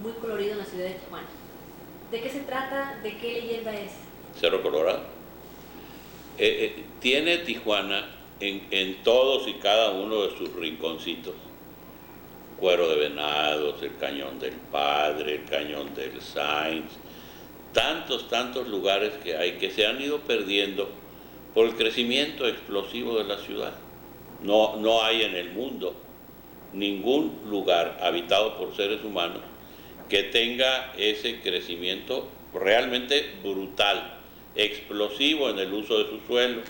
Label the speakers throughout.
Speaker 1: muy colorido en la ciudad de Tijuana. ¿De qué se trata? ¿De qué leyenda es?
Speaker 2: Cerro Colorado. Tiene Tijuana en todos y cada uno de sus rinconcitos. Cuero de Venados, el Cañón del Padre, el Cañón del Sainz, tantos lugares que hay que se han ido perdiendo por el crecimiento explosivo de la ciudad. No hay en el mundo ningún lugar habitado por seres humanos que tenga ese crecimiento realmente brutal, explosivo en el uso de su suelo.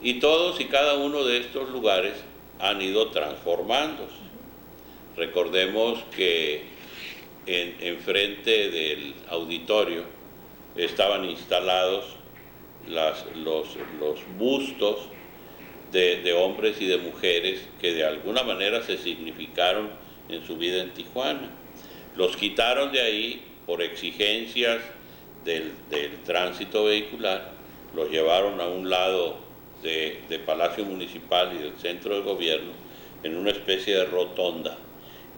Speaker 2: Y todos y cada uno de estos lugares han ido transformándose. Recordemos que enfrente del auditorio estaban instalados los bustos de hombres y de mujeres que de alguna manera se significaron en su vida en Tijuana. Los quitaron de ahí por exigencias del tránsito vehicular, los llevaron a un lado de Palacio Municipal y del centro de gobierno en una especie de rotonda.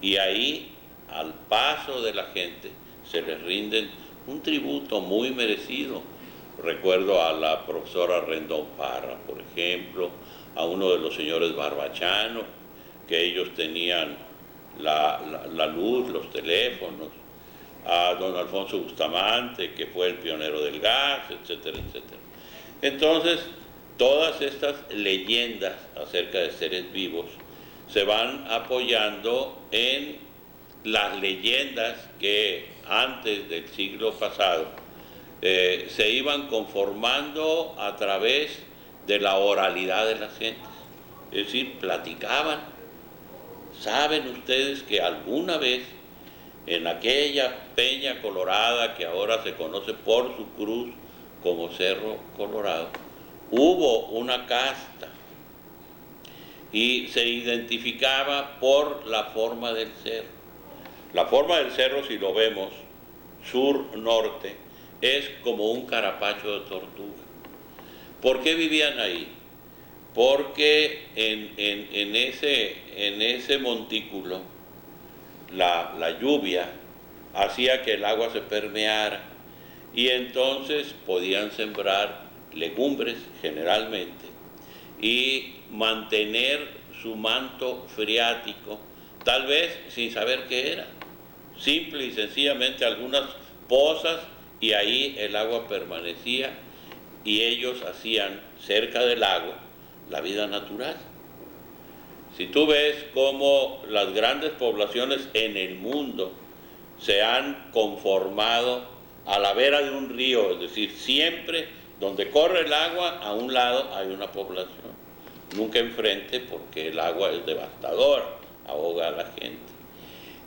Speaker 2: Y ahí, al paso de la gente, se les rinden un tributo muy merecido. Recuerdo a la profesora Rendón Parra, por ejemplo, a uno de los señores Barbachano, que ellos tenían la luz, los teléfonos, a don Alfonso Bustamante, que fue el pionero del gas, etcétera, etcétera. Entonces, todas estas leyendas acerca de seres vivos se van apoyando en las leyendas que antes del siglo pasado se iban conformando a través de la oralidad de las gentes. Es decir, platicaban. ¿Saben ustedes que alguna vez en aquella peña colorada que ahora se conoce por su cruz como Cerro Colorado, hubo una casta y se identificaba por la forma del cerro? La forma del cerro, si lo vemos sur-norte, es como un carapacho de tortuga. ¿Por qué vivían ahí? Porque en ese montículo la lluvia hacía que el agua se permeara y entonces podían sembrar legumbres generalmente y mantener su manto freático, tal vez sin saber qué era. Simple y sencillamente algunas pozas y ahí el agua permanecía y ellos hacían cerca del lago la vida natural. Si tú ves cómo las grandes poblaciones en el mundo se han conformado a la vera de un río, es decir, siempre donde corre el agua, a un lado hay una población, nunca enfrente, porque el agua es devastadora, ahoga a la gente.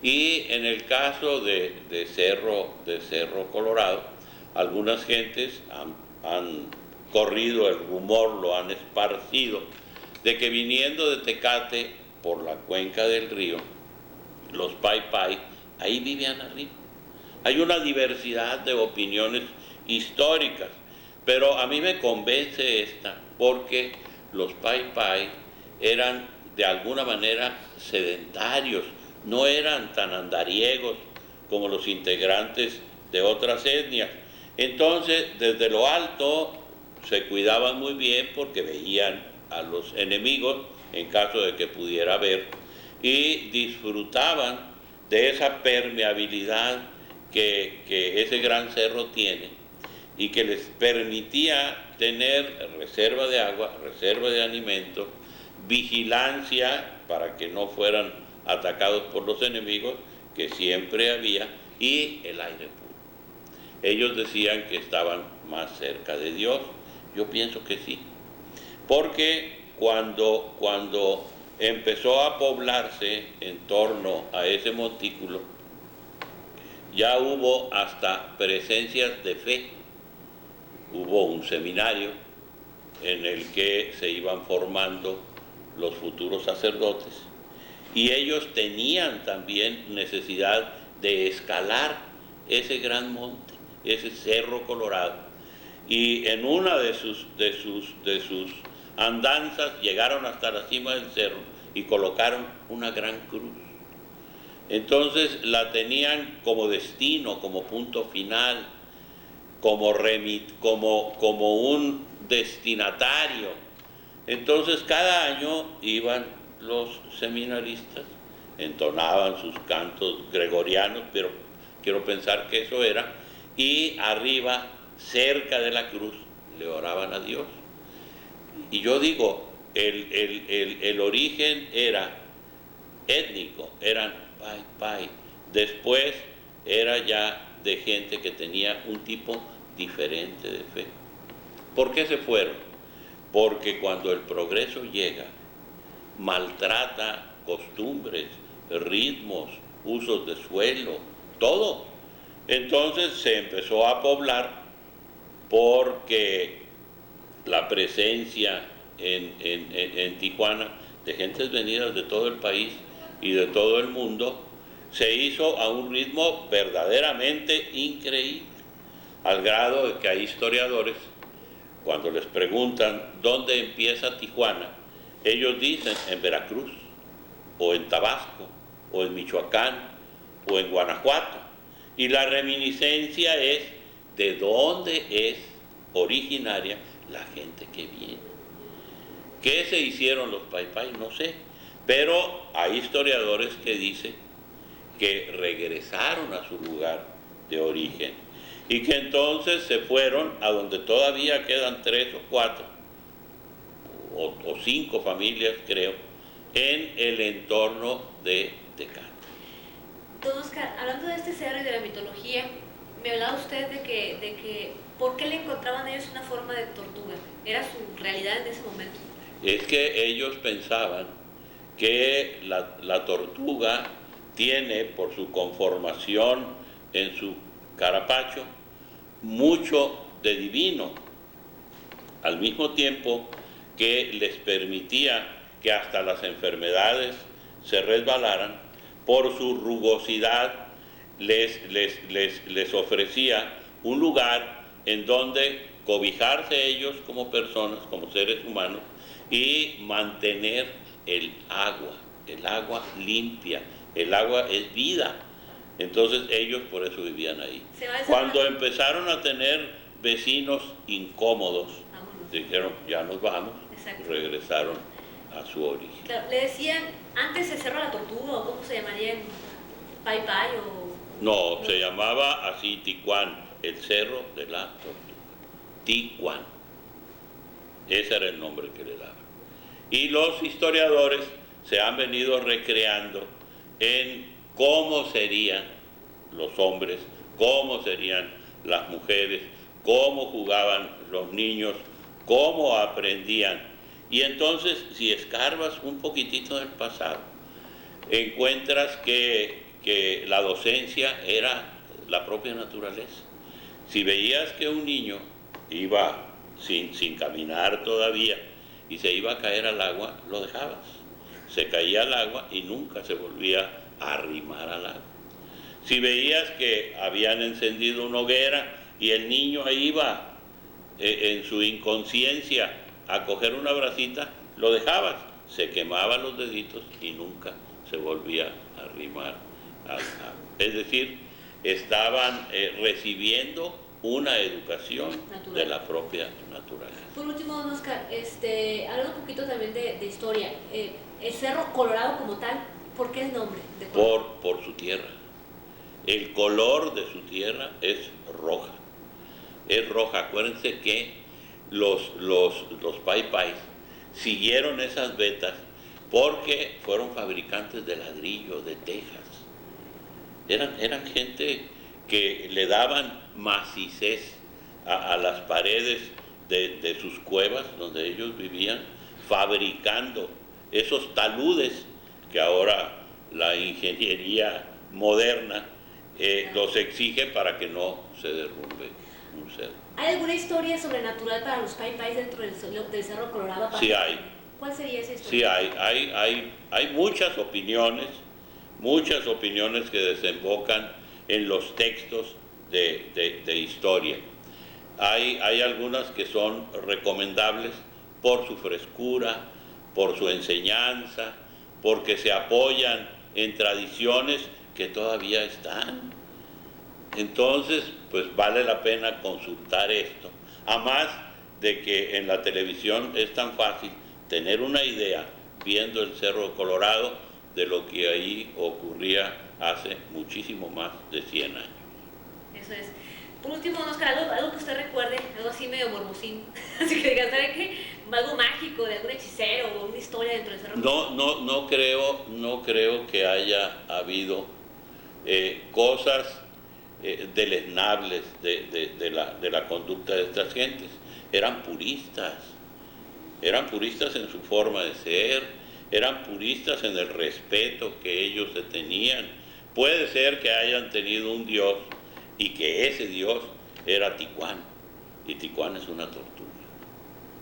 Speaker 2: Y en el caso de Cerro Colorado, algunas gentes han corrido el rumor, lo han esparcido, de que viniendo de Tecate por la cuenca del río, los Pai Pai ahí vivían arriba. Hay una diversidad de opiniones históricas, pero a mí me convence esta porque los Pai Pai eran de alguna manera sedentarios, no eran tan andariegos como los integrantes de otras etnias. Entonces, desde lo alto se cuidaban muy bien porque veían a los enemigos en caso de que pudiera haber y disfrutaban de esa permeabilidad que ese gran cerro tiene y que les permitía tener reserva de agua, reserva de alimentos, vigilancia para que no fueran atacados por los enemigos, que siempre había, y el aire puro. Ellos decían que estaban más cerca de Dios. Yo pienso que sí, porque cuando empezó a poblarse en torno a ese montículo, ya hubo hasta presencias de fe. Hubo un seminario en el que se iban formando los futuros sacerdotes y ellos tenían también necesidad de escalar ese gran monte, ese Cerro Colorado, y en una de sus andanzas llegaron hasta la cima del cerro y colocaron una gran cruz. Entonces la tenían como destino, como punto final, como un destinatario. Entonces cada año iban los seminaristas, entonaban sus cantos gregorianos, pero quiero pensar que eso era, y arriba, cerca de la cruz, le oraban a Dios. Y yo digo, el origen era étnico, eran pai pai. Después era ya de gente que tenía un tipo diferente de fe. ¿Por qué se fueron? Porque cuando el progreso llega, maltrata costumbres, ritmos, usos de suelo, todo. Entonces se empezó a poblar porque la presencia en Tijuana de gentes venidas de todo el país y de todo el mundo se hizo a un ritmo verdaderamente increíble, al grado de que hay historiadores, cuando les preguntan dónde empieza Tijuana, ellos dicen en Veracruz, o en Tabasco, o en Michoacán, o en Guanajuato. Y la reminiscencia es de dónde es originaria la gente que viene. ¿Qué se hicieron los pai pai? No sé. Pero hay historiadores que dicen que regresaron a su lugar de origen y que entonces se fueron a donde todavía quedan 3 o 4 o 5 familias, creo, en el entorno de Tecate.
Speaker 1: Don Oscar, hablando de este cerro y de la mitología, me hablaba usted de que ¿por qué le encontraban ellos una forma de tortuga? ¿Era su realidad en ese momento?
Speaker 2: Es que ellos pensaban que la tortuga tiene, por su conformación en su carapacho, mucho de divino, al mismo tiempo que les permitía que hasta las enfermedades se resbalaran. Por su rugosidad les ofrecía un lugar en donde cobijarse ellos como personas, como seres humanos, y mantener el agua limpia. El agua es vida. Entonces ellos por eso vivían ahí. Cuando empezaron a tener vecinos incómodos, dijeron, ya nos vamos. Exacto. Regresaron a su origen.
Speaker 1: Claro, le decían, antes el Cerro de la Tortuga, o cómo se llamaría, pai pai o...
Speaker 2: No, se llamaba así Ticuán, el Cerro de la Tortuga. Ticuán. Ese era el nombre que le daban. Y los historiadores se han venido recreando en cómo serían los hombres, cómo serían las mujeres, cómo jugaban los niños, cómo aprendían. Y entonces, si escarbas un poquitito del pasado, encuentras que la docencia era la propia naturaleza. Si veías que un niño iba sin caminar todavía y se iba a caer al agua, lo dejabas. Se caía al agua y nunca se volvía a arrimar al agua. Si veías que habían encendido una hoguera y el niño iba en su inconsciencia a coger una brasita, lo dejabas. Se quemaba los deditos y nunca se volvía a arrimar al agua. Es decir, estaban recibiendo una educación natural de la propia naturaleza.
Speaker 1: Por último, don Oscar, hablando un poquito también de historia, el Cerro Colorado como tal, ¿por qué el nombre?
Speaker 2: Por su tierra. El color de su tierra es roja. Es roja. Acuérdense que los pai pais siguieron esas vetas porque fueron fabricantes de ladrillo, de tejas. Eran gente que le daban macicez a las paredes de sus cuevas donde ellos vivían, fabricando esos taludes que ahora la ingeniería moderna los exige para que no se derrumbe un cerro.
Speaker 1: ¿Hay alguna historia sobrenatural para los pai pais dentro del Cerro Colorado?
Speaker 2: Sí hay.
Speaker 1: ¿Cuál sería esa historia?
Speaker 2: Sí hay muchas opiniones que desembocan en los textos de historia. Hay algunas que son recomendables por su frescura, por su enseñanza, porque se apoyan en tradiciones que todavía están. Entonces, pues vale la pena consultar esto. A más de que en la televisión es tan fácil tener una idea viendo el Cerro Colorado de lo que ahí ocurría hace muchísimo más de 100 años.
Speaker 1: Eso es. Por último, Oscar, algo que usted recuerde, algo así medio morbosín, así que diga, ¿sabe qué? Algo mágico de algún hechicero o una historia dentro del Cerro Colorado.
Speaker 2: No creo que haya habido cosas deleznables de la conducta de estas gentes. Eran puristas en su forma de ser, eran puristas en el respeto que ellos se tenían. Puede ser que hayan tenido un dios y que ese dios era Ticuán, y Ticuán es una tortuga.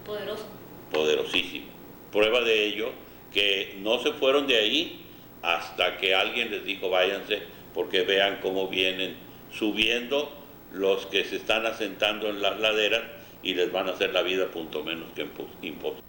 Speaker 1: Poderoso.
Speaker 2: Poderosísimo. Prueba de ello que no se fueron de ahí hasta que alguien les dijo váyanse, porque vean cómo vienen subiendo los que se están asentando en las laderas y les van a hacer la vida punto menos que imposible.